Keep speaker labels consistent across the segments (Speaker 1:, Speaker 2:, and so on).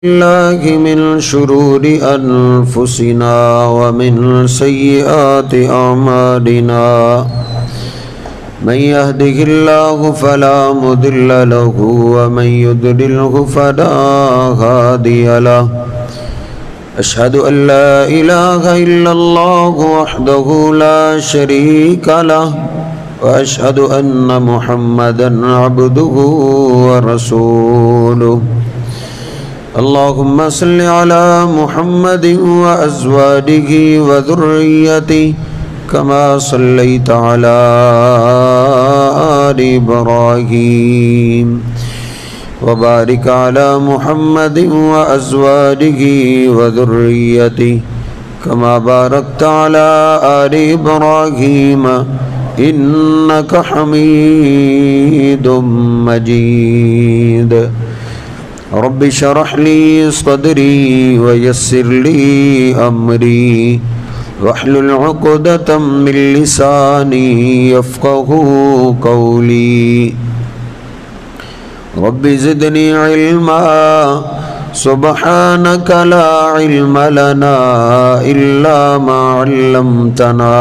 Speaker 1: الله من شرور أنفسنا ومن سيئات أعمالنا من يهده الله فلا مضل له ومن يضلله فلا هادي له أشهد أن لا إله إلا الله وحده لا شريك له وأشهد أن محمدا عبده ورسوله اللهم صل على محمد وأزواجه وذريته كما صليت على آل إبراهيم وبارك على محمد وأزواجه وذريته كما باركت على آل إبراهيم إنك حميد مجيد رب اشرح لي صدري ويسر لي أمري واحلل عقدة من لساني يفقهوا قولي رب زدني علما سبحانك لا علم لنا إلا ما علمتنا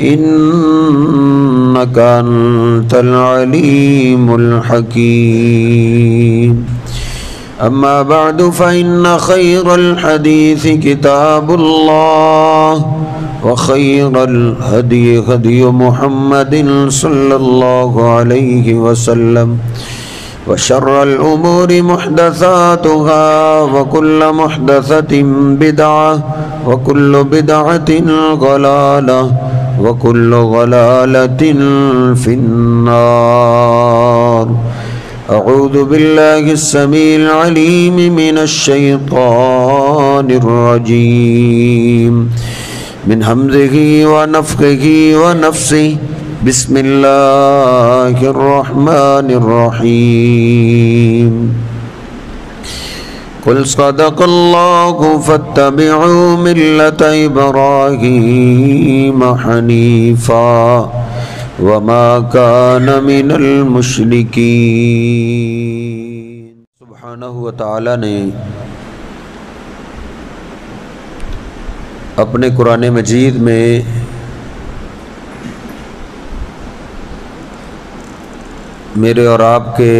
Speaker 1: إنك أنت العليم الحكيم أما بعد فإن خير الحديث كتاب الله وخير الهدي هدي محمد صلى الله عليه وسلم وشر الأمور محدثاتها وكل محدثة بدعة وكل بدعة ضلالة وكل ضلالة في النار أعوذ بالله السميع العليم من الشيطان الرجيم من همزه ونفخه ونفسه بسم الله الرحمن الرحيم قل صدق الله فاتبعوا ملة إبراهيم حنيفا وما كان من المشركين سبحانہ وتعالی نے اپنے قرآن مجید میں میرے اور آپ کے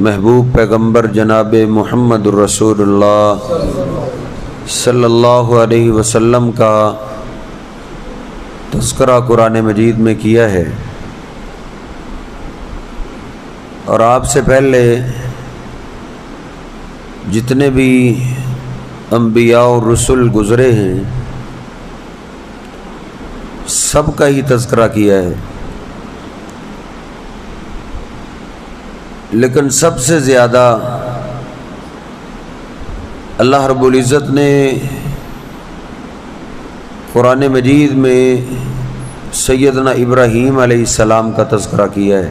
Speaker 1: محبوب پیغمبر جناب محمد الرسول اللہ صلی اللہ علیہ وسلم کا تذکرہ قرآن مجید میں کیا ہے، اور آپ سے پہلے جتنے بھی انبیاء اور رسول گزرے ہیں سب کا ہی تذکرہ کیا ہے، لیکن سب سے زیادہ اللہ رب العزت نے قرآن مجید میں سیدنا ابراہیم علیہ السلام کا تذکرہ کیا ہے۔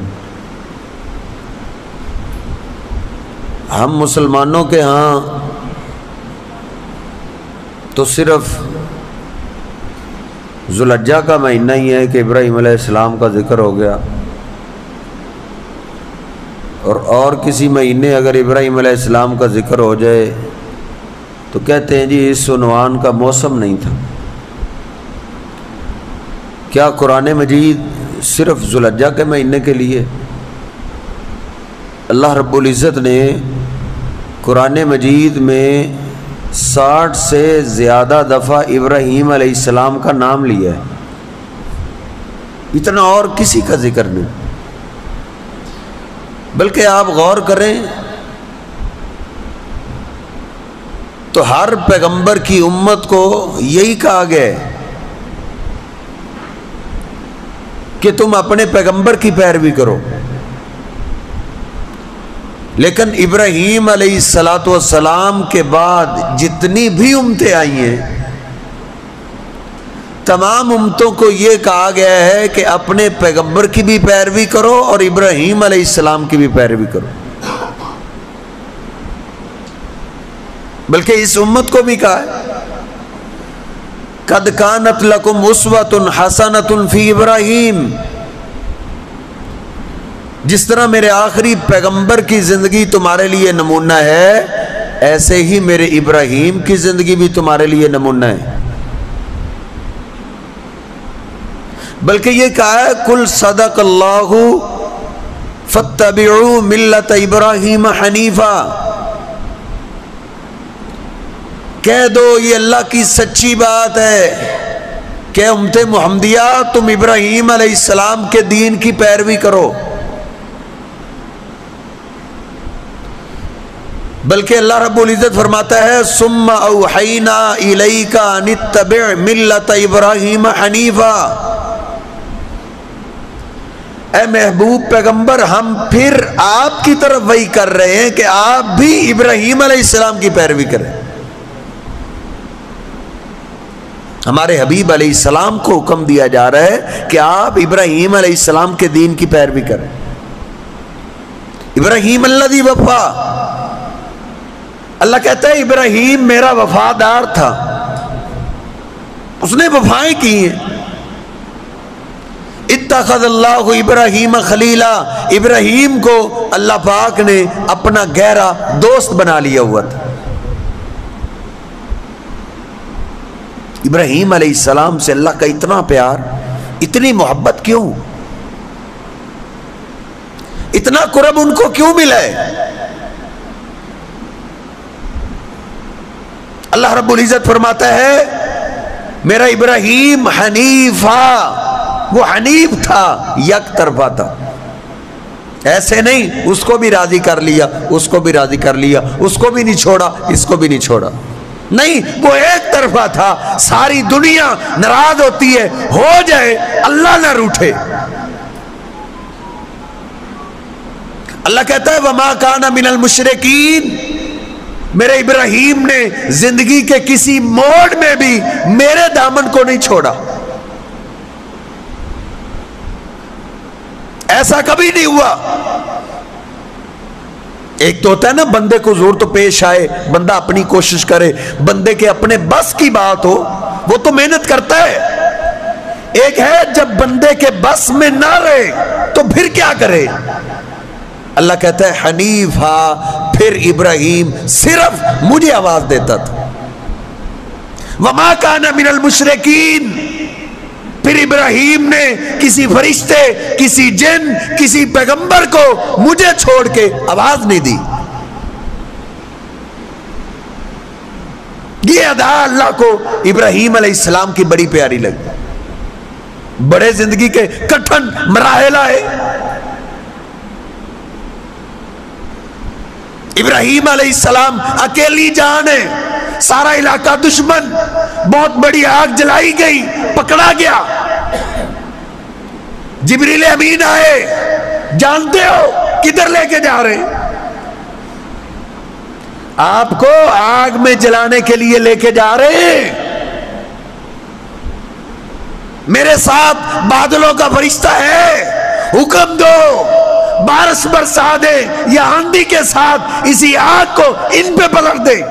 Speaker 1: ہم مسلمانوں کے ہاں تو صرف ذو الحجہ کا مہینہ ہی ہے کہ ابراہیم علیہ السلام کا ذکر ہو گیا، اور کسی مہینے اگر ابراہیم علیہ السلام کا ذکر ہو جائے تو کہتے ہیں جی اس عنوان کا موسم نہیں تھا۔ کیا قرآن مجید صرف ذو الحجہ کے مہینے کے لیے؟ اللہ رب العزت نے قرآن مجید میں 60 سے زیادہ دفعہ ابراہیم علیہ السلام کا نام لیا ہے، اتنا اور کسی کا ذکر نہیں۔ بلکہ آپ غور کریں تو ہر پیغمبر کی امت کو یہی کہا گیا ہے کہ تم اپنے پیغمبر کی پیروی کرو، لیکن ابراہیم علیہ السلام کے بعد جتنی بھی امتیں آئی ہیں تمام امتوں کو یہ کہا گیا ہے کہ اپنے پیغمبر کی بھی پیروی کرو اور ابراہیم علیہ السلام کی بھی پیروی کرو، بلکہ اس امت کو بھی کہا ہے قد کانت لکم اسوۃ حسنۃ فی ابراہیم، جس طرح میرے آخری پیغمبر کی زندگی تمہارے لیے نمونہ ہے، ایسے ہی میرے ابراہیم کی زندگی بھی تمہارے لیے نمونہ ہے۔ بلکہ یہ کہا ہے کل صدق اللہ فاتبعوا ملت ابراہیم حنیفا، کہہ دو یہ اللہ کی سچی بات ہے کہ امت محمدیہ تم ابراہیم علیہ السلام کے دین کی پیروی کرو۔ بلکہ اللہ رب العزت فرماتا ہے ثم اوحینا الیک ان اتبع ملت ابراہیم حنیفا، اے محبوب پیغمبر ہم پھر آپ کی طرف وحی کر رہے ہیں کہ آپ بھی ابراہیم علیہ السلام کی پیروی کریں۔ ہمارے حبیب علیہ السلام کو حکم دیا جا رہا ہے کہ آپ ابراہیم علیہ السلام کے دین کی پیروی کریں۔ ابراہیم الذی وفا، اللہ کہتا ہے ابراہیم میرا وفادار تھا، اس نے وفائیں کی ہیں۔ اتخذ اللہ ابراہیم خلیلا، ابراہیم کو اللہ پاک نے اپنا گہرا دوست بنا لیا ہوا تھا۔ ابراہیم علیہ السلام سے اللہ کا اتنا پیار، اتنی محبت کیوں، اتنا قرب ان کو کیوں ملا ہے؟ اللہ رب العزت فرماتا ہے میرا ابراہیم حنیفا، وہ حنیف تھا، یک طرفہ تھا، ایسے نہیں اس کو بھی راضی کر لیا، اس کو بھی راضی کر لیا، اس کو بھی نہیں چھوڑا، اس کو بھی نہیں چھوڑا، نہیں وہ ایک طرفہ تھا۔ ساری دنیا ناراض ہوتی ہے، ہو جائے اللہ نہ روٹھے۔ اللہ کہتا ہے وما کان من المشرکین، میرے ابراہیم نے زندگی کے کسی موڑ میں بھی میرے دامن کو نہیں چھوڑا، ایسا کبھی نہیں ہوا۔ ایک تو ہوتا ہے نا بندے کو زور تو پیش آئے، بندہ اپنی کوشش کرے، بندے کے اپنے بس کی بات ہو، وہ تو محنت کرتا ہے۔ ایک ہے جب بندے کے بس میں نہ رہے تو پھر کیا کرے؟ اللہ کہتا ہے حنیفا، پھر ابراہیم صرف مجھے آواز دیتا تھا۔ وما کان من المشرکین، پھر ابراہیم نے کسی فرشتے، کسی جن، کسی پیغمبر کو مجھے چھوڑ کے آواز نہیں دی۔ یہ ادا اللہ کو ابراہیم علیہ السلام کی بڑی پیاری لگی۔ بڑے زندگی کے کٹھن مراحل آئے، ابراہیم علیہ السلام اکیلی جان ہے، سارا علاقہ دشمن، بہت بڑی آگ جلائی گئی، پکڑا گیا، جبریل امین آئے، جانتے ہو کدھر لے کے جا رہے؟ آپ کو آگ میں جلانے کے لیے لے کے جا رہے ہیں۔ میرے ساتھ بادلوں کا فرشتہ ہے، حکم دو بارش برسا دے یا آندھی کے ساتھ اسی آگ کو ان پہ پلٹ دے۔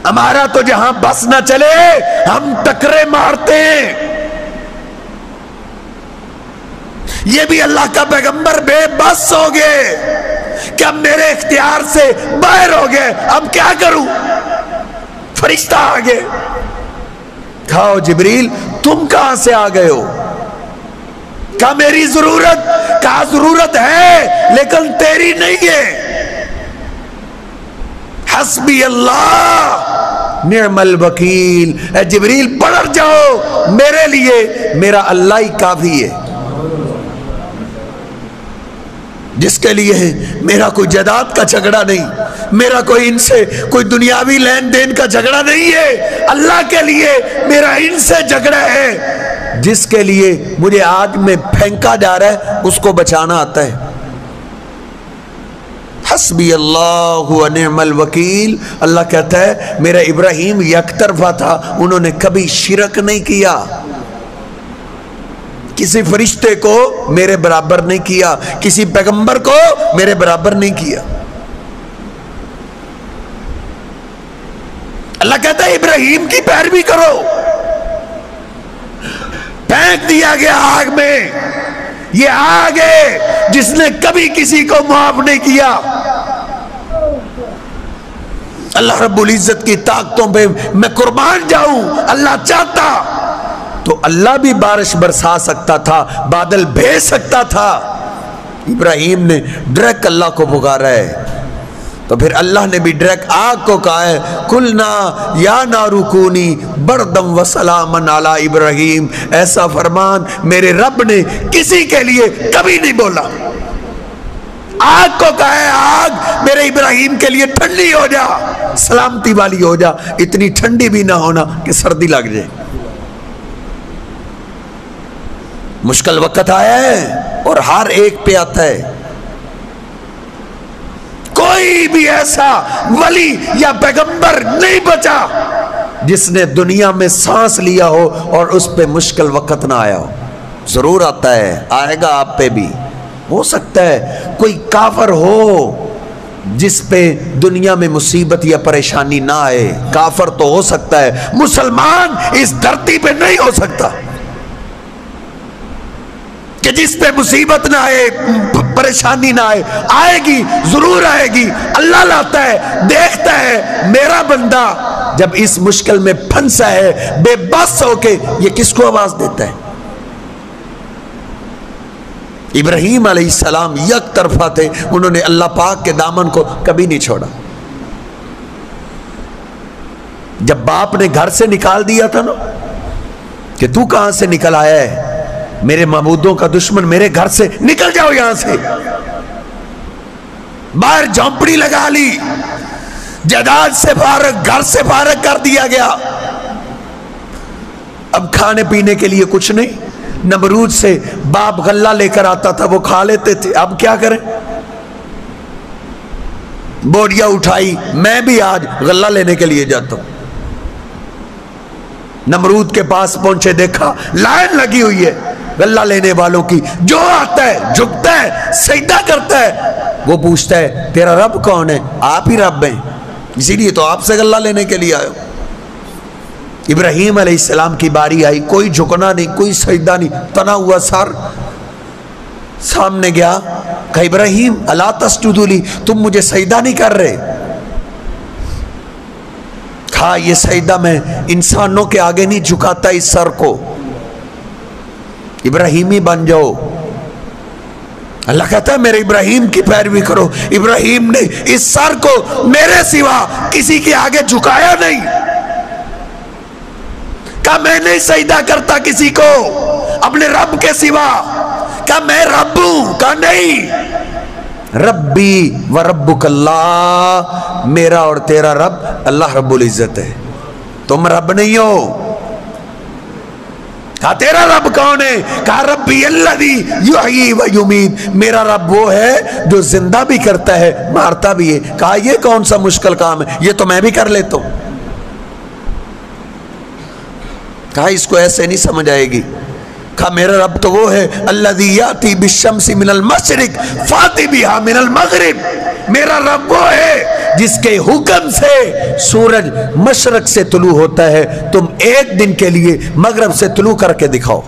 Speaker 1: ہمارا تو جہاں بس نہ چلے ہم ٹکرے مارتے ہیں۔ یہ بھی اللہ کا پیغمبر بے بس ہو گئے کہ اب میرے اختیار سے باہر ہو گئے، اب کیا کروں؟ فرشتہ آ گئے، کہا جبریل تم کہاں سے آ گئے ہو؟ کہا میری ضرورت، کہا ضرورت ہے لیکن تیری نہیں ہے۔ حسبی اللہ نعم الوکیل، اے جبریل پڑھ جاؤ، میرے لیے میرا اللہ ہی کافی ہے، جس کے لیے میرا کوئی جائیداد کا جھگڑا نہیں، میرا کوئی ان سے کوئی دنیاوی لین دین کا جھگڑا نہیں ہے۔ اللہ کے لیے میرا ان سے جھگڑا ہے، جس کے لیے مجھے آگ میں پھینکا جا رہا ہے اس کو بچانا آتا ہے۔ حسبی اللہ و نعم الوکیل۔ اللہ کہتا ہے میرا ابراہیم یک طرفہ تھا، انہوں نے کبھی شرک نہیں کیا، کسی فرشتے کو میرے برابر نہیں کیا، کسی پیغمبر کو میرے برابر نہیں کیا۔ اللہ کہتا ہے ابراہیم کی پیروی کرو۔ پھینک دیا گیا آگ میں، یہ آگ ہے جس نے کبھی کسی کو معاف نہیں کیا۔ اللہ رب العزت کی طاقتوں پہ میں قربان جاؤں، اللہ چاہتا تو اللہ بھی بارش برسا سکتا تھا، بادل بھیج سکتا تھا۔ ابراہیم نے ڈائریکٹ اللہ کو پکارا ہے، تو پھر اللہ نے بھی ڈائریکٹ آگ کو کہا ہے قلنا یا نار کونی بردم وسلاما علی ابراہیم۔ ایسا فرمان میرے رب نے کسی کے لیے کبھی نہیں بولا۔ آگ کو کہا ہے آگ میرے ابراہیم کے لیے ٹھنڈی ہو جا، سلامتی والی ہو جا، اتنی ٹھنڈی بھی نہ ہونا کہ سردی لگ جائے۔ مشکل وقت آیا ہے اور ہر ایک پہ آتا ہے۔ کوئی بھی ایسا ولی یا پیغمبر نہیں بچا جس نے دنیا میں سانس لیا ہو اور اس پہ مشکل وقت نہ آیا ہو۔ ضرور آتا ہے، آئے گا آپ پہ بھی۔ ہو سکتا ہے کوئی کافر ہو جس پہ دنیا میں مصیبت یا پریشانی نہ آئے، کافر تو ہو سکتا ہے، مسلمان اس دھرتی پہ نہیں ہو سکتا کہ جس پہ مصیبت نہ آئے، پریشانی نہ آئے۔ آئے گی، ضرور آئے گی۔ اللہ لاتا ہے، دیکھتا ہے میرا بندہ جب اس مشکل میں پھنسا ہے، بے بس ہو کے یہ کس کو آواز دیتا ہے۔ ابراہیم علیہ السلام یک طرفہ تھے، انہوں نے اللہ پاک کے دامن کو کبھی نہیں چھوڑا۔ جب باپ نے گھر سے نکال دیا تھا نا کہ تو کہاں سے نکل آیا ہے، میرے معبودوں کا دشمن، میرے گھر سے نکل جاؤ یہاں سے۔ باہر جھونپڑی لگا لی، جائیداد سے فارغ، گھر سے فارغ کر دیا گیا۔ اب کھانے پینے کے لیے کچھ نہیں۔ نمرود سے باپ غلہ لے کر آتا تھا، وہ کھا لیتے تھے۔ اب کیا کریں؟ بوریاں اٹھائی، میں بھی آج غلہ لینے کے لیے جاتا ہوں۔ نمرود کے پاس پہنچے، دیکھا لائن لگی ہوئی ہے غلہ لینے والوں کی، جو آتا ہے جھکتا ہے، سجدہ کرتا ہے۔ وہ پوچھتا ہے تیرا رب کون ہے؟ آپ ہی رب ہیں، اسی لیے تو آپ سے غلہ لینے کے لیے آئے ہو۔ ابراہیم علیہ السلام کی باری آئی، کوئی جھکنا نہیں، کوئی سجدہ نہیں، تنا ہوا سر سامنے گیا، کہا ابراہیم الا تسجدوا لی، تم مجھے سجدہ نہیں کر رہے؟ کہا یہ سجدہ میں انسانوں کے آگے نہیں جھکاتا اس سر کو، ابراہیمی بن جاؤ۔ اللہ کہتا ہے میرے ابراہیم کی پیروی کرو۔ ابراہیم نے اس سر کو میرے سوا کسی کے آگے جھکایا نہیں، کہا میں نہیں سجدہ کرتا کسی کو اپنے رب کے سوا، کہا میں رب ہوں، کہا نہیں، ربی و ربک اللہ، میرا اور تیرا رب اللہ رب العزت ہے، تم رب نہیں ہو۔ کہا تیرا رب کون ہے؟ کہا ربی الذی یحیی و یمیت، میرا رب وہ ہے جو زندہ بھی کرتا ہے مارتا بھی ہے۔ کہا یہ کون سا مشکل کام ہے، یہ تو میں بھی کر لیتا ہوں۔ کہا اس کو ایسے نہیں سمجھ آئے گی۔ کہا میرا رب تو وہ ہے الذی یاتی بالشمس من المشرق فاتی بہا من المغرب، میرا رب وہ ہے جس کے حکم سے سورج مشرق سے طلوع ہوتا ہے، تم ایک دن کے لیے مغرب سے طلوع کر کے دکھاؤ۔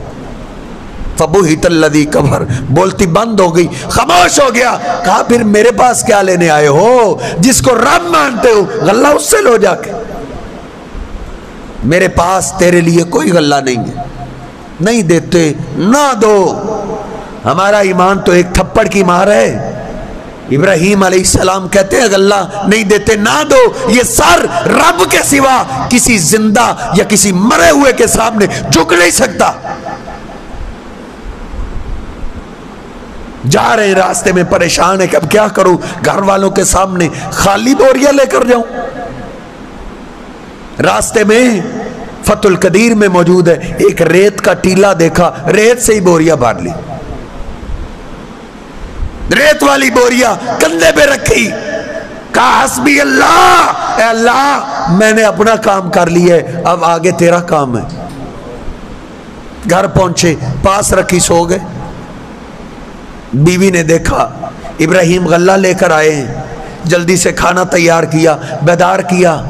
Speaker 1: فبہت الذی کفر، بولتی بند ہو گئی، خاموش ہو گیا۔ کہا پھر میرے پاس کیا لینے آئے ہو؟ جس کو رب مانتے ہو غلہ اس سے لو جا کے، میرے پاس تیرے لیے کوئی غلہ نہیں ہے۔ نہیں دیتے نہ دو، ہمارا ایمان تو ایک تھپڑ کی مار ہے۔ ابراہیم علیہ السلام کہتے ہیں غلہ نہیں دیتے نہ دو، یہ سر رب کے سوا کسی زندہ یا کسی مرے ہوئے کے سامنے جھک نہیں سکتا۔ جا رہے ہیں راستے میں پریشان ہے کہ اب کیا کروں، گھر والوں کے سامنے خالی بوریا لے کر جاؤں؟ راستے میں فتح القدیر میں موجود ہے، ایک ریت کا ٹیلا دیکھا، ریت سے ہی بوریا بھر لی، ریت والی بوریا کندھے پہ رکھی، کہا حسبی اللہ، اے اللہ میں نے اپنا کام کر لیا ہے، اب آگے تیرا کام ہے۔ گھر پہنچے، پاس رکھی، سو گئے۔ بیوی نے دیکھا ابراہیم غلہ لے کر آئے ہیں، جلدی سے کھانا تیار کیا، بیدار کیا۔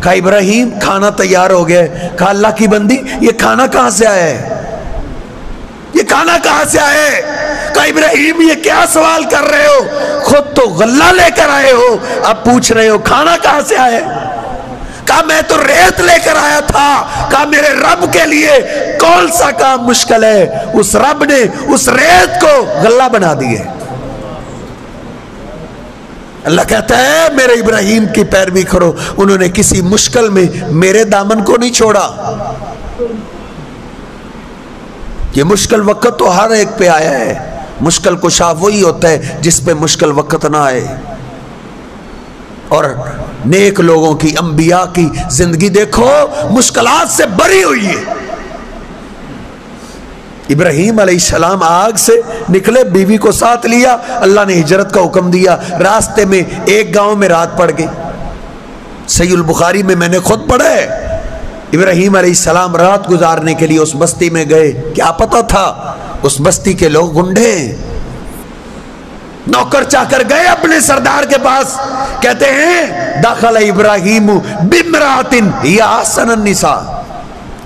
Speaker 1: کہا ابراہیم کھانا تیار ہو گیا۔ کہا اللہ کی بندی یہ کھانا کہاں سے آیا ہے؟ یہ کھانا کہاں سے آیا ہے؟ کہا ابراہیم یہ کیا سوال کر رہے ہو؟ خود تو غلہ لے کر آئے ہو، اب پوچھ رہے ہو کھانا کہاں سے آئے؟ کہا میں تو ریت لے کر آیا تھا۔ کہا میرے رب کے لیے کون سا کام مشکل ہے؟ اس رب نے اس ریت کو غلہ بنا دیے۔ اللہ کہتا ہے میرے ابراہیم کی پیروی کرو، انہوں نے کسی مشکل میں میرے دامن کو نہیں چھوڑا۔ یہ مشکل وقت تو ہر ایک پہ آیا ہے، مشکل کشا وہی ہوتا ہے جس پہ مشکل وقت نہ آئے۔ اور نیک لوگوں کی، انبیاء کی زندگی دیکھو مشکلات سے بری ہوئی ہے۔ ابراہیم علیہ السلام آگ سے نکلے، بیوی کو ساتھ لیا، اللہ نے ہجرت کا حکم دیا، راستے میں ایک گاؤں میں رات پڑ گئی۔ صحیح البخاری میں نے خود پڑھا ہے، ابراہیم علیہ السلام رات گزارنے کے لیے اس بستی میں گئے، کیا پتا تھا اس بستی کے لوگ گنڈے ہیں۔ نوکر چاہ کر گئے اپنے سردار کے پاس، کہتے ہیں داخل ابراہیم بامرأۃ ہی احسن النساء،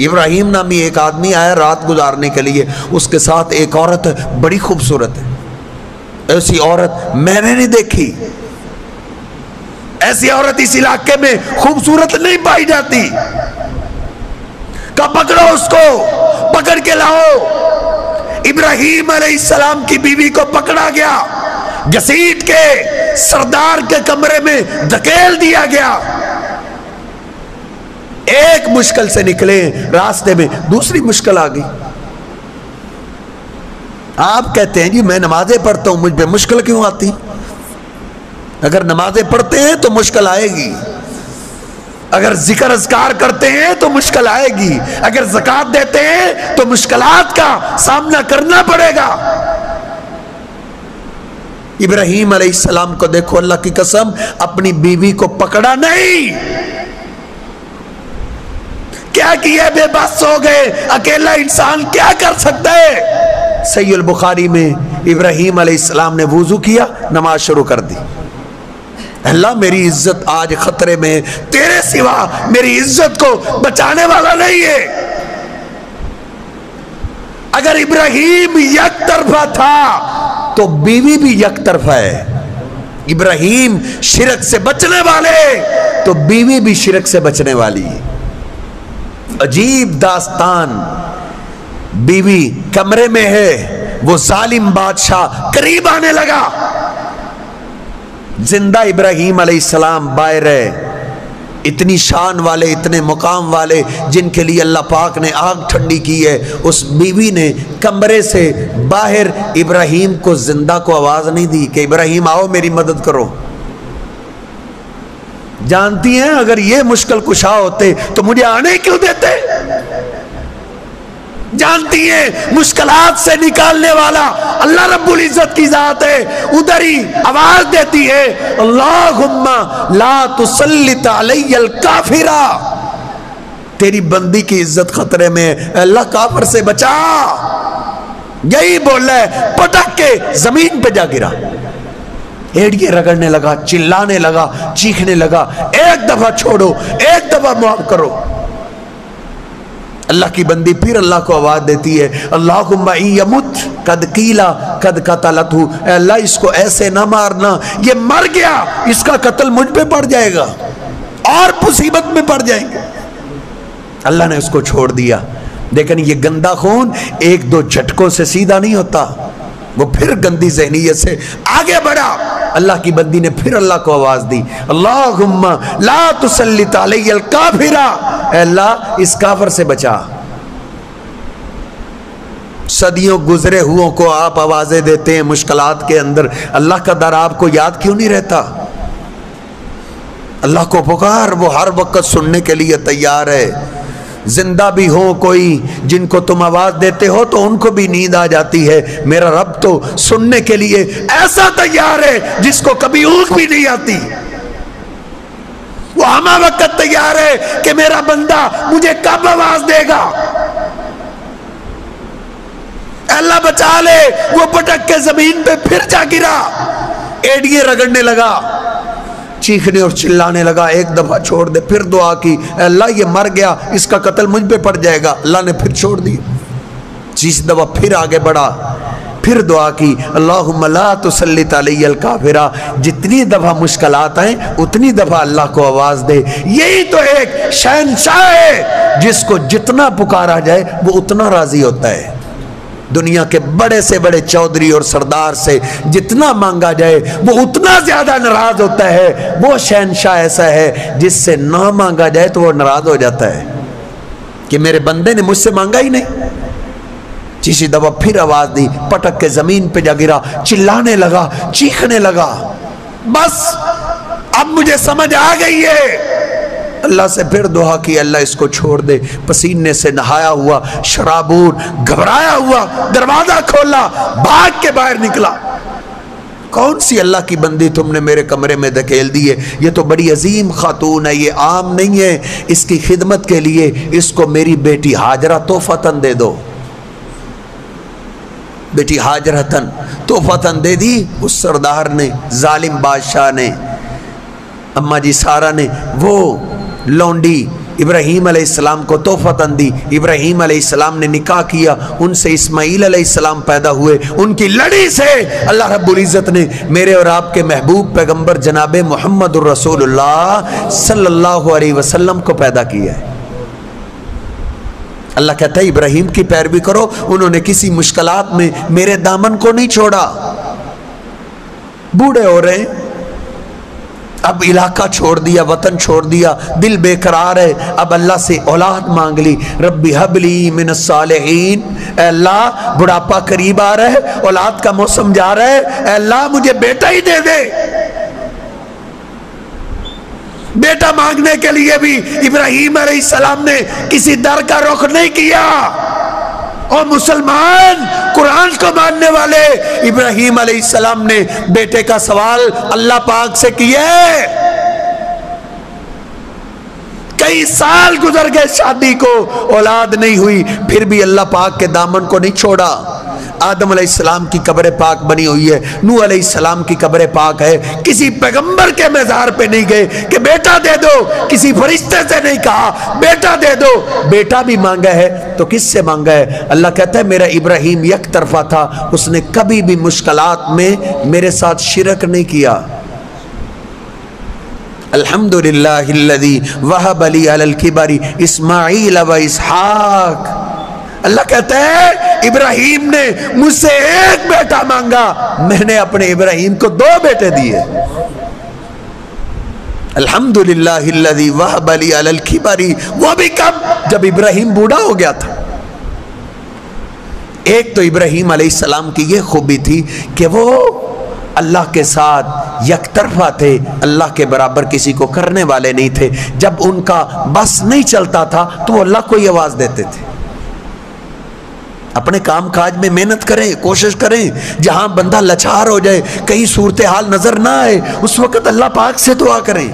Speaker 1: ابراہیم نامی ایک آدمی آیا رات گزارنے کے لیے، اس کے ساتھ ایک عورت بڑی خوبصورت ہے، ایسی عورت میں نے نہیں دیکھی، ایسی عورت اس علاقے میں خوبصورت نہیں پائی جاتی۔ کہا پکڑو اس کو، پکڑ کے لاؤ۔ ابراہیم علیہ السلام کی بیوی کو پکڑا گیا، گھسیٹ کے سردار کے کمرے میں دھکیل دیا گیا۔ ایک مشکل سے نکلے، راستے میں دوسری مشکل آ گئی۔ آپ کہتے ہیں جی میں نمازیں پڑھتا ہوں، مجھ پہ مشکل کیوں آتی؟ اگر نمازیں پڑھتے ہیں تو مشکل آئے گی، اگر ذکر اذکار کرتے ہیں تو مشکل آئے گی، اگر زکوٰۃ دیتے ہیں تو مشکلات کا سامنا کرنا پڑے گا۔ ابراہیم علیہ السلام کو دیکھو، اللہ کی قسم اپنی بیوی کو پکڑا نہیں، کیا کیا؟ بے بس ہو گئے، اکیلا انسان کیا کر سکتا ہے؟ صحیح البخاری میں ابراہیم علیہ السلام نے وضو کیا، نماز شروع کر دی۔ اللہ میری عزت آج خطرے میں، تیرے سوا میری عزت کو بچانے والا نہیں ہے۔ اگر ابراہیم یک طرفہ تھا تو بیوی بھی یک طرفہ ہے۔ ابراہیم شرک سے بچنے والے تو بیوی بھی شرک سے بچنے والی۔ عجیب داستان، بیوی کمرے میں ہے، وہ ظالم بادشاہ قریب آنے لگا، زندہ ابراہیم علیہ السلام باہر ہے، اتنی شان والے، اتنے مقام والے جن کے لیے اللہ پاک نے آگ ٹھنڈی کی ہے، اس بیوی نے کمرے سے باہر ابراہیم کو زندہ کو آواز نہیں دی کہ ابراہیم آؤ میری مدد کرو۔ جانتی ہیں اگر یہ مشکل کشا ہوتے تو مجھے آنے کیوں دیتے؟ جانتی ہیں مشکلات سے نکالنے والا اللہ رب العزت کی ذات ہے، ادھر ہی آواز دیتی ہے اللہم لا تسلط علی الکافرہ، تیری بندی کی عزت خطرے میں، اللہ کافر سے بچا۔ یہی بول رہا ہے، پٹک کے زمین پہ جا گرا، ایڑیے رگڑنے لگا، چلانے لگا، چیخنے لگا، ایک دفعہ چھوڑو، ایک دفعہ معاف کرو۔ اللہ کی بندی پھر اللہ کو آواز دیتی ہے اللہم ان یمت قد قیلا قد قتلتہ، اے اللہ اس کو ایسے نہ مارنا، یہ مر گیا، اس کا قتل مجھ پہ پڑ جائے گا اور مصیبت میں پڑ جائیں گے۔ اللہ نے اس کو چھوڑ دیا، لیکن یہ گندا خون ایک دو جھٹکوں سے سیدھا نہیں ہوتا، وہ پھر گندی ذہنیت سے آگے بڑھا۔ اللہ کی بندی نے پھر اللہ کو آواز دی اللہم لا تسلط علی الکافرہ، اے اللہ اس کافر سے بچا۔ صدیوں گزرے ہوں کو آپ آوازیں دیتے ہیں مشکلات کے اندر، اللہ کا در آپ کو یاد کیوں نہیں رہتا؟ اللہ کو پکار، وہ ہر وقت سننے کے لیے تیار ہے۔ زندہ بھی ہو کوئی جن کو تم آواز دیتے ہو تو ان کو بھی نیند آ جاتی ہے، میرا رب تو سننے کے لیے ایسا تیار ہے جس کو کبھی اونگ بھی نہیں آتی، وہ ہمہ وقت تیار ہے کہ میرا بندہ مجھے کب آواز دے گا، اللہ بچا لے۔ وہ پٹک کے زمین پہ پھر جا گرا، ایڑیے رگڑنے لگا، چیخنے اور چلانے لگا، ایک دفعہ چھوڑ دے، پھر دعا کی اے اللہ یہ مر گیا، اس کا قتل مجھ پہ پڑ جائے گا، اللہ نے پھر چھوڑ دی، تیسری دفعہ پھر آگے بڑھا، پھر دعا کی اللہم لا تسلط علی الکافرہ، جتنی دفعہ مشکلات آئیں اتنی دفعہ اللہ کو آواز دے۔ یہی تو ایک شہنشاہ ہے جس کو جتنا پکارا جائے وہ اتنا راضی ہوتا ہے۔ دنیا کے بڑے سے بڑے چودھری اور سردار سے جتنا مانگا جائے وہ اتنا زیادہ ناراض ہوتا ہے۔ وہ شہنشاہ ایسا ہے جس سے نہ مانگا جائے تو وہ ناراض ہو جاتا ہے کہ میرے بندے نے مجھ سے مانگا ہی نہیں۔ تیسری دفعہ پھر آواز دی، پٹک کے زمین پہ جا گرا، چلانے لگا، چیخنے لگا، بس اب مجھے سمجھ آ گئی ہے۔ اللہ سے پھر دعا کی اللہ اس کو چھوڑ دے۔ پسینے سے نہایا ہوا، شرابور، گھبرایا ہوا دروازہ کھولا، بھاگ کے باہر نکلا۔ کون سی اللہ کی بندی تم نے میرے کمرے میں دھکیل دی ہے؟ یہ تو بڑی عظیم خاتون ہے، یہ عام نہیں ہے، اس کی خدمت کے لیے اس کو میری بیٹی ہاجرہ تحفتاً دے دو۔ بیٹی ہاجرتاً تحفتاً دے دی اس سردار نے، ظالم بادشاہ نے، اماں جی سارہ نے۔ وہ لونڈی ابراہیم علیہ السلام کو تحفتاً دی۔ ابراہیم علیہ السلام نے نکاح کیا، ان سے اسماعیل علیہ السلام پیدا ہوئے، ان کی لڑی سے اللہ رب العزت نے میرے اور آپ کے محبوب پیغمبر جناب محمد الرسول اللہ صلی اللہ علیہ وسلم کو پیدا کیا ہے۔ اللہ کہتا ہے ابراہیم کی پیروی کرو، انہوں نے کسی مشکلات میں میرے دامن کو نہیں چھوڑا۔ بوڑھے ہو رہے ہیں، اب علاقہ چھوڑ دیا، وطن چھوڑ دیا، دل بے قرار ہے، اب اللہ سے اولاد مانگ لی۔ ربی ہب لی من الصالحین، اے اللہ بڑھاپا قریب آ رہا ہے، اولاد کا موسم جا رہا ہے، اے اللہ مجھے بیٹا ہی دے دے۔ بیٹا مانگنے کے لیے بھی ابراہیم علیہ السلام نے کسی در کا رخ نہیں کیا۔ اور مسلمان قرآن کو ماننے والے، ابراہیم علیہ السلام نے بیٹے کا سوال اللہ پاک سے کیا ہے۔ کئی سال گزر گئے شادی کو، اولاد نہیں ہوئی، پھر بھی اللہ پاک کے دامن کو نہیں چھوڑا۔ آدم علیہ السلام کی قبر پاک بنی ہوئی ہے، نوح علیہ السلام کی قبر پاک ہے، کسی پیغمبر کے مزار پہ نہیں گئے کہ بیٹا دے دو، کسی فرشتے سے نہیں کہا بیٹا دے دو۔ بیٹا بھی مانگا ہے تو کس سے مانگا ہے؟ اللہ کہتا ہے میرا ابراہیم یک طرفہ تھا، اس نے کبھی بھی مشکلات میں میرے ساتھ شرک نہیں کیا۔ الحمدللہ الذی وہب لی علی الکبر اسماعیل و اسحاق۔ اللہ کہتا ہے ابراہیم نے مجھ سے ایک بیٹا مانگا، میں نے اپنے ابراہیم کو 2 بیٹے دیے۔ الحمدللہ الذی وہب لی علی الکبر، وہ بھی کب؟ جب ابراہیم بوڑھا ہو گیا تھا۔ ایک تو ابراہیم علیہ السلام کی یہ خوبی تھی کہ وہ اللہ کے ساتھ یک طرفہ تھے، اللہ کے برابر کسی کو کرنے والے نہیں تھے۔ جب ان کا بس نہیں چلتا تھا تو وہ اللہ کو ہی آواز دیتے تھے۔ اپنے کام کاج میں محنت کریں، کوشش کریں، جہاں بندہ لچار ہو جائے، کہیں صورتحال نظر نہ آئے، اس وقت اللہ پاک سے دعا کریں۔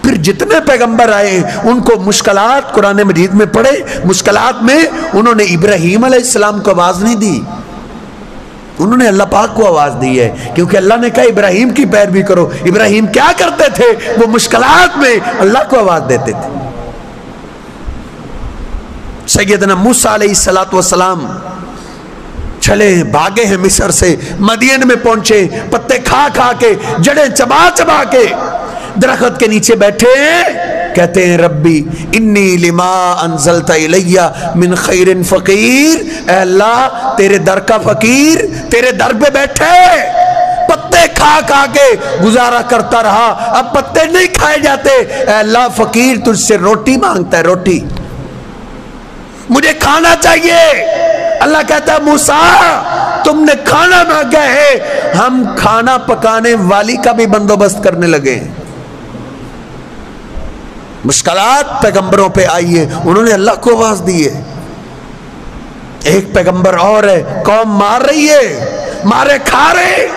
Speaker 1: پھر جتنے پیغمبر آئے ان کو مشکلات قرآن مجید میں پڑھے، مشکلات میں انہوں نے ابراہیم علیہ السلام کو آواز نہیں دی، انہوں نے اللہ پاک کو آواز دی ہے، کیونکہ اللہ نے کہا ابراہیم کی پیروی کرو۔ ابراہیم کیا کرتے تھے؟ وہ مشکلات میں اللہ کو آواز دیتے تھے۔ سیدنا موسیٰ علیہ السلام چلے بھاگے ہیں مصر سے، مدین میں پہنچے، پتے کھا کھا کے، جڑیں چبا چبا کے درخت کے نیچے بیٹھے ہیں، کہتے ہیں ربی انی لما انزلت الی من خیر فقیر، اے اللہ تیرے در کا فقیر تیرے در پہ بیٹھے، پتے کھا کھا کے گزارا کرتا رہا، اب پتے نہیں کھائے جاتے، اے اللہ فقیر تجھ سے روٹی مانگتا ہے، روٹی مجھے کھانا چاہیے۔ اللہ کہتا ہے موسیٰ تم نے کھانا مانگا ہے، ہم کھانا پکانے والی کا بھی بندوبست کرنے لگے۔ مشکلات پیغمبروں پہ آئی ہے، انہوں نے اللہ کو آواز دی ہے۔ ایک پیغمبر اور ہے، قوم مار رہی ہے، مارے کھا رہے،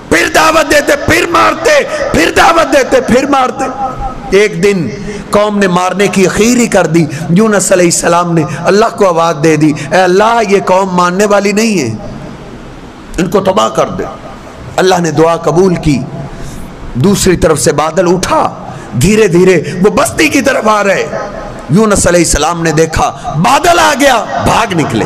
Speaker 1: پھر دعوت دیتے، پھر مارتے، پھر دعوت دیتے، پھر مارتے۔ ایک دن قوم نے مارنے کی اخیر ہی کر دی، یونس علیہ السلام نے اللہ کو آواز دے دی، اے اللہ یہ قوم ماننے والی نہیں ہے، ان کو تباہ کر دے۔ اللہ نے دعا قبول کی، دوسری طرف سے بادل اٹھا، دھیرے دھیرے وہ بستی کی طرف آ رہے۔ یونس علیہ السلام نے دیکھا بادل آ گیا، بھاگ نکلے،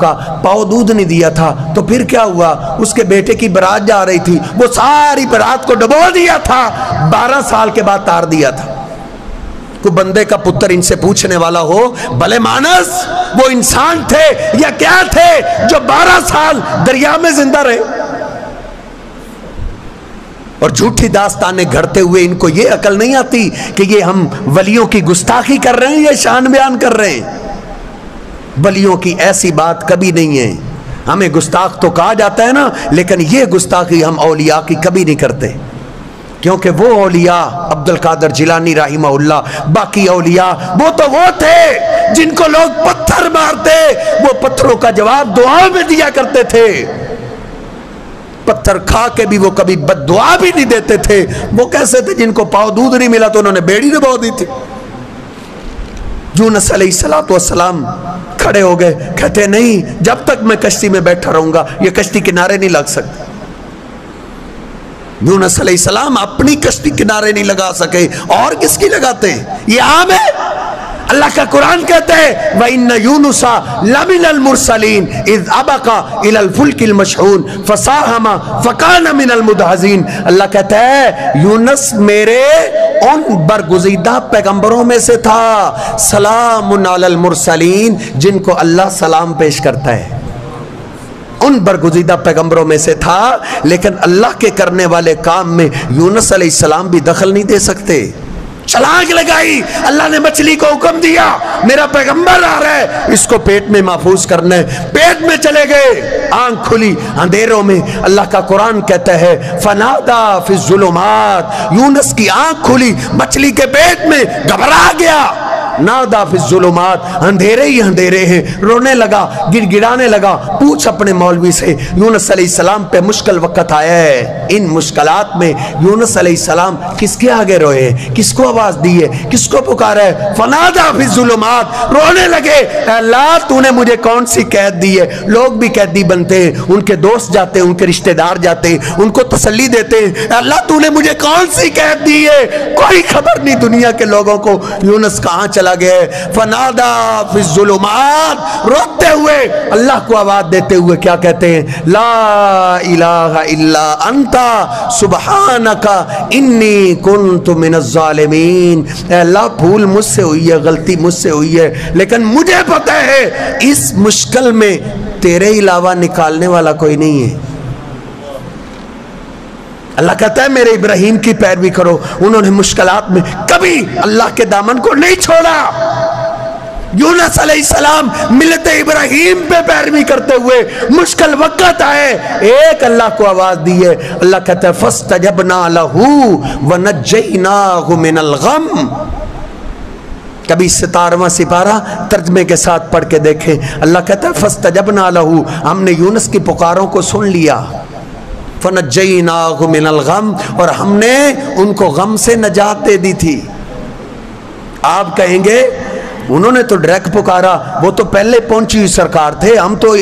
Speaker 1: کا پاؤ دودھ نہیں دیا تھا تو پھر کیا ہوا؟ اس کے بیٹے کی برات جا رہی تھی، وہ ساری برات کو ڈبو دیا تھا، 12 سال کے بعد تار دیا تھا۔ کوئی بندے کا پتر ان سے پوچھنے والا ہو، بھلے مانس وہ انسان تھے یا کیا تھے جو 12 سال دریا میں زندہ رہے؟ اور جھوٹی داستانیں گھڑتے ہوئے ان کو یہ عقل نہیں آتی کہ یہ ہم ولیوں کی گستاخی کر رہے ہیں یا شان بیان کر رہے ہیں؟ ولیوں کی ایسی بات کبھی نہیں ہے۔ ہمیں گستاخ تو کہا جاتا ہے نا، لیکن یہ گستاخی ہم اولیاء کی کبھی نہیں کرتے، کیونکہ وہ اولیاء عبد القادر جیلانی رحمہ اللہ، باقی اولیاء وہ تو وہ تھے جن کو لوگ پتھر مارتے، وہ پتھروں کا جواب دعا میں دیا کرتے تھے۔ پتھر کھا کے بھی وہ کبھی بد دعا بھی نہیں دیتے تھے۔ وہ کیسے تھے؟ جن کو پاؤ دودھ نہیں ملا تو انہوں نے بیڑی ڈبو دی تھی۔ یونس علیہ السلام کھڑے ہو گئے، کہتے نہیں، جب تک میں کشتی میں بیٹھا رہوں گا یہ کشتی کنارے نہیں لگ سکتی۔ یونس علیہ السلام اپنی کشتی کنارے نہیں لگا سکے، اور کس کی لگاتے ہیں؟ یہ عام ہے۔ اللہ کا قرآن کہتا ہے وَإِنَّ يُونُسَ لَمِنَ الْمُرْسَلِينَ إِذْ أَبَقَ إِلَى الْفُلْكِ الْمَشْحُونِ فَسَاهَمَ فَكَانَ مِنَ الْمُدْحَضِينَ۔ اللہ کہتا ہے یونس میرے ان برگزیدہ پیغمبروں میں سے تھا، سلام علی المرسلین، جن کو اللہ سلام پیش کرتا ہے، ان برگزیدہ پیغمبروں میں سے تھا۔ لیکن اللہ کے کرنے والے کام میں یونس علیہ السلام بھی دخل نہیں دے سکتے۔ چھلانگ لگائی، اللہ نے مچھلی کو حکم دیا میرا پیغمبر آ رہا ہے، اس کو پیٹ میں محفوظ کرنا ہے، پیٹ میں چلے گئے، آنکھ کھلی اندھیروں میں۔ اللہ کا قرآن کہتا ہے فنادا فی الظلمات، یونس کی آنکھ کھلی مچھلی کے پیٹ میں، گھبرا گیا، نادا فی الظلمات، اندھیرے ہی اندھیرے ہیں، رونے لگا، گڑ گڑانے لگا۔ پوچھ اپنے مولوی سے، یونس علیہ السلام پہ مشکل وقت آیا ہے، ان مشکلات میں یونس علیہ السلام کس کے آگے روئے، کس کو آواز دی ہے، کس کو پکارا ہے؟ فنادا فی الظلمات، رونے لگے، اے اللہ تو نے مجھے کون سی قید دی ہے؟ لوگ بھی قیدی بنتے ہیں، ان کے دوست جاتے ہیں، ان کے رشتہ دار جاتے ہیں، ان کو تسلی دیتے ہیں، اے اللہ تو نے مجھے کون سی قید دی ہے؟ کوئی خبر نہیں دنیا کے لوگوں کو یونس کہاں چلا گئے۔ فنادا فی الظلمات، روتے ہوئے اللہ کو آواز دیتے ہوئے کیا کہتے ہیں؟ لا الہ الا انت سبحانک انی کنت من الظالمین۔ اے اللہ بھول مجھ سے ہوئی ہے، غلطی مجھ سے ہوئی ہے، لیکن مجھے پتہ ہے اس مشکل میں تیرے علاوہ نکالنے والا کوئی نہیں ہے۔ اللہ کہتا ہے میرے ابراہیم کی پیروی کرو، انہوں نے مشکلات میں کبھی اللہ کے دامن کو نہیں چھوڑا۔ یونس علیہ السلام ملت ابراہیم پہ پیروی کرتے ہوئے مشکل وقت آئے، ایک اللہ کو آواز دی ہے، اللہ کہتا ہے فَاسْتَجَبْنَا لَهُ وَنَجَّيْنَاهُ مِنَ الْغَمِّ۔ کبھی 17واں سپارہ ترجمے کے ساتھ پڑھ کے دیکھیں، اللہ کہتا ہے فَاسْتَجَبْنَا لَهُ، ہم نے یونس کی پکاروں کو سن لیا، فَنَجَّيْنَاهُ مِنَ الْغَمِّ، اور ہم نے ان کو غم سے نجات دے دی تھی۔ آپ کہیں گے انہوں نے تو ڈائریکٹ پکارا، وہ تو پہلے پہنچی ہوئی سرکار تھے، ہم تو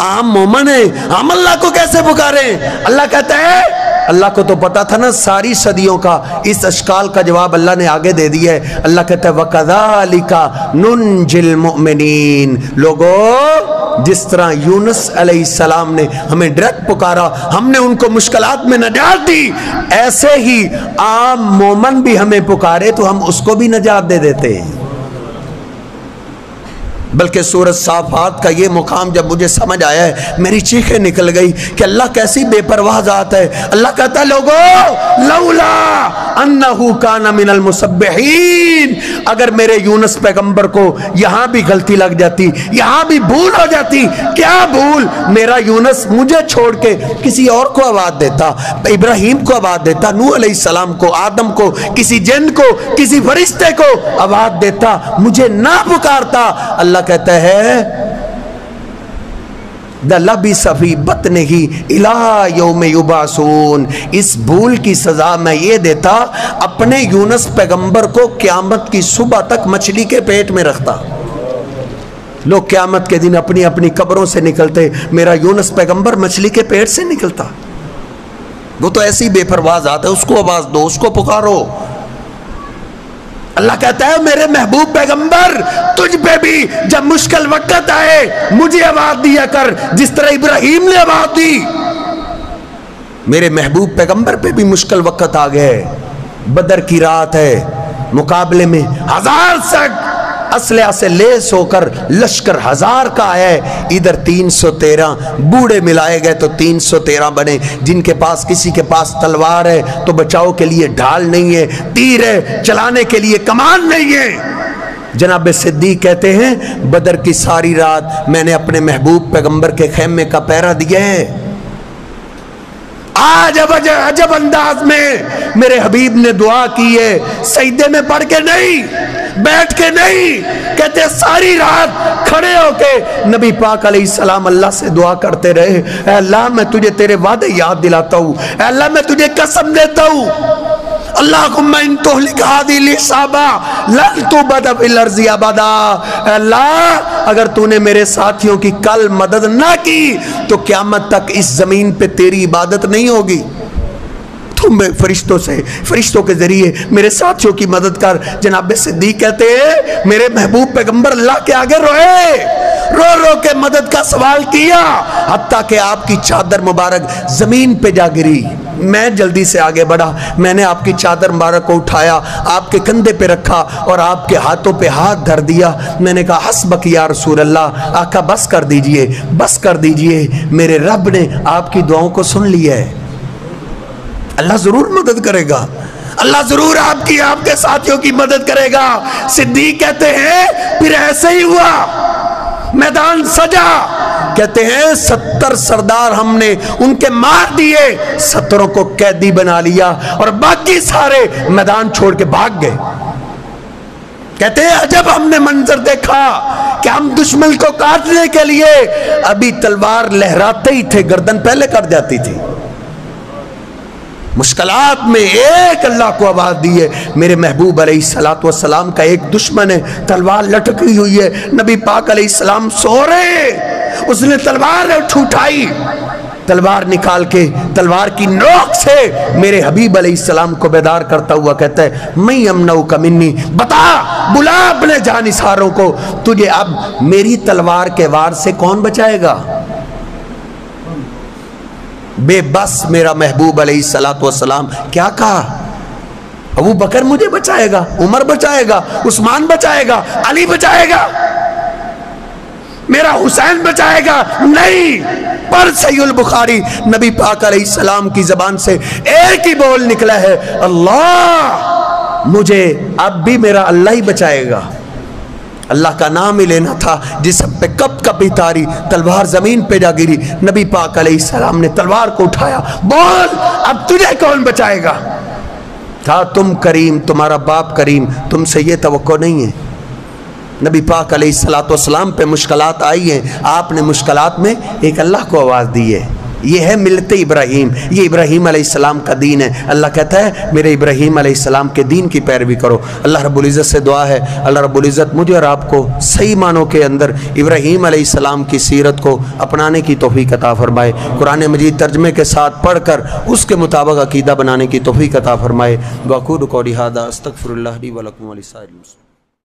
Speaker 1: عام مومن ہیں، ہم اللہ کو کیسے پکاریں؟ اللہ کہتا ہے اللہ کو تو پتا تھا نا ساری صدیوں کا، اس اشکال کا جواب اللہ نے آگے دے دیا ہے۔ اللہ کہتا ہے وَكَذَلِكَ نُنْجِ الْمُؤْمِنِينَ، لوگوں جس طرح یونس علیہ السلام نے ہمیں ڈائریکٹ پکارا، ہم نے ان کو مشکلات میں نجات دی، ایسے ہی عام مومن بھی ہمیں پکارے تو ہم اس کو بھی نجات دے دیتے ہیں۔ بلکہ سورۃ صافات کا یہ مقام جب مجھے سمجھ آیا ہے میری چیخیں نکل گئی کہ اللہ کیسی بے پرواہ ذات ہے۔ اللہ کہتا ہے لوگو لولا انہو کان من المسبحین، اگر میرے یونس پیغمبر کو یہاں بھی غلطی لگ جاتی، یہاں بھی بھول ہو جاتی، کیا بھول؟ میرا یونس مجھے چھوڑ کے کسی اور کو آواز دیتا، ابراہیم کو آواز دیتا، نوح علیہ السلام کو، آدم کو، کسی جن کو، کسی فرشتے کو آواز دیتا، مجھے نہ پکارتا۔ اللہ کہتا ہے لَبِثَ فِي بَطْنِهِ إِلَىٰ يَوْمِ يُبْعَثُونَ، اس بھول کی سزا میں یہ دیتا، اپنے یونس پیغمبر کو قیامت کی صبح تک مچھلی کے پیٹ میں رکھتا۔ لوگ قیامت کے دن اپنی اپنی قبروں سے نکلتے، میرا یونس پیغمبر مچھلی کے پیٹ سے نکلتا۔ وہ تو ایسی بے پرواہ ذات ہے، اس کو آواز دو، اس کو پکارو۔ اللہ کہتا ہے میرے محبوب پیغمبر تجھ پہ بھی جب مشکل وقت آئے مجھے آواز دیا کر جس طرح ابراہیم نے آواز دی۔ میرے محبوب پیغمبر پہ بھی مشکل وقت آ گئے، بدر کی رات ہے، مقابلے میں 1000 سگ اسلحہ سے لیس ہو کر لشکر 1000 کا ہے، ادھر 313 بوڑھے ملائے گئے تو 313 بنے، جن کے پاس کسی کے پاس تلوار ہے تو بچاؤ کے لیے ڈھال نہیں ہے، تیر ہے چلانے کے لیے کمان نہیں ہے۔ جناب صدیق کہتے ہیں بدر کی ساری رات میں نے اپنے محبوب پیغمبر کے خیمے کا پہرا دیا ہے۔ آج عجب انداز میں میرے حبیب نے دعا کی ہے، سجدے میں پڑھ کے نہیں، بیٹھ کے نہیں، کہتے ساری رات کھڑے ہو کے نبی پاک علیہ السلام اللہ سے دعا کرتے رہے، اے اللہ میں تجھے تیرے وعدے یاد دلاتا ہوں، اے اللہ میں تجھے قسم دیتا ہوں، اللہم ان تہلک ہذہ العصابہ لن تبد فی الارض ابدا، اے اللہ اگر تو نے میرے ساتھیوں کی کل مدد نہ کی تو قیامت تک اس زمین پہ تیری عبادت نہیں ہوگی، تم فرشتوں کے ذریعے میرے ساتھیوں کی مدد کر۔ جناب صدیق کہتے ہیں میرے محبوب پیغمبر اللہ کے آگے روئے، رو رو کے مدد کا سوال کیا، حتیٰ کہ آپ کی چادر مبارک زمین پہ جا گری۔ میں جلدی سے آگے بڑھا، میں نے آپ کی چادر مبارک کو اٹھایا، آپ کے کندھے پہ رکھا اور آپ کے ہاتھوں پہ ہاتھ دھر دیا، میں نے کہا حسبک یا رسول اللہ، آقا بس کر دیجئے، بس کر دیجئے، میرے رب نے آپ کی دعاؤں کو سن لیا ہے، اللہ ضرور مدد کرے گا، اللہ ضرور آپ کے ساتھیوں کی مدد کرے گا۔ صدیق کہتے ہیں پھر ایسے ہی ہوا، میدان سجا، کہتے ہیں 70 سردار ہم نے ان کے مار دیے، 70 کو قیدی بنا لیا اور باقی سارے میدان چھوڑ کے بھاگ گئے۔ کہتے ہیں عجب ہم نے منظر دیکھا کہ ہم دشمن کو کاٹنے کے لیے ابھی تلوار لہراتے ہی تھے، گردن پہلے کٹ جاتی تھی۔ مشکلات میں ایک اللہ کو آواز دی ہے، میرے محبوب علیہ السلام کا ایک دشمن ہے، تلوار لٹکی ہوئی ہے، نبی پاک علیہ السلام سو رہے، اس نے تلوار اٹھائی، تلوار نکال کے تلوار کی نوک سے میرے حبیب علیہ السلام کو بیدار کرتا ہوا کہتا ہے میں یمنعک منی، بتا بلا اپنے جانثاروں کو، تجھے اب میری تلوار کے وار سے کون بچائے گا؟ بے بس میرا محبوب علیہ السلام کیا کہا، ابو بکر مجھے بچائے گا، عمر بچائے گا، عثمان بچائے گا، علی بچائے گا، میرا حسین بچائے گا؟ نہیں۔ پر صحیح البخاری نبی پاک علیہ السلام کی زبان سے ایک ہی بول نکلا ہے، اللہ، مجھے اب بھی میرا اللہ ہی بچائے گا۔ اللہ کا نام ہی لینا تھا، جسم پہ کپ کپی تاری، تلوار زمین پہ جا گری، نبی پاک علیہ السلام نے تلوار کو اٹھایا، بول اب تجھے کون بچائے گا؟ تھا تم کریم، تمہارا باپ کریم، تم سے یہ توقع نہیں ہے۔ نبی پاک علیہ السلام پہ مشکلات آئی ہیں، آپ نے مشکلات میں ایک اللہ کو آواز دی ہے، یہ ہے ملت ابراہیم، یہ ابراہیم علیہ السلام کا دین ہے۔ اللہ کہتا ہے میرے ابراہیم علیہ السلام کے دین کی پیروی کرو۔ اللہ رب العزت سے دعا ہے اللہ رب العزت مجھے اور آپ کو صحیح معنوں کے اندر ابراہیم علیہ السلام کی سیرت کو اپنانے کی توفیق عطا فرمائے، قرآن مجید ترجمے کے ساتھ پڑھ کر اس کے مطابق عقیدہ بنانے کی توفیق عطا فرمائے۔ وَأَقُولُ قَوْلِي هَٰذَا أَسْتَغْفِرُ اللَّهَ لِي وَلَكُمْ وَلِسَائِرِ الْمُسْلِمِينَ۔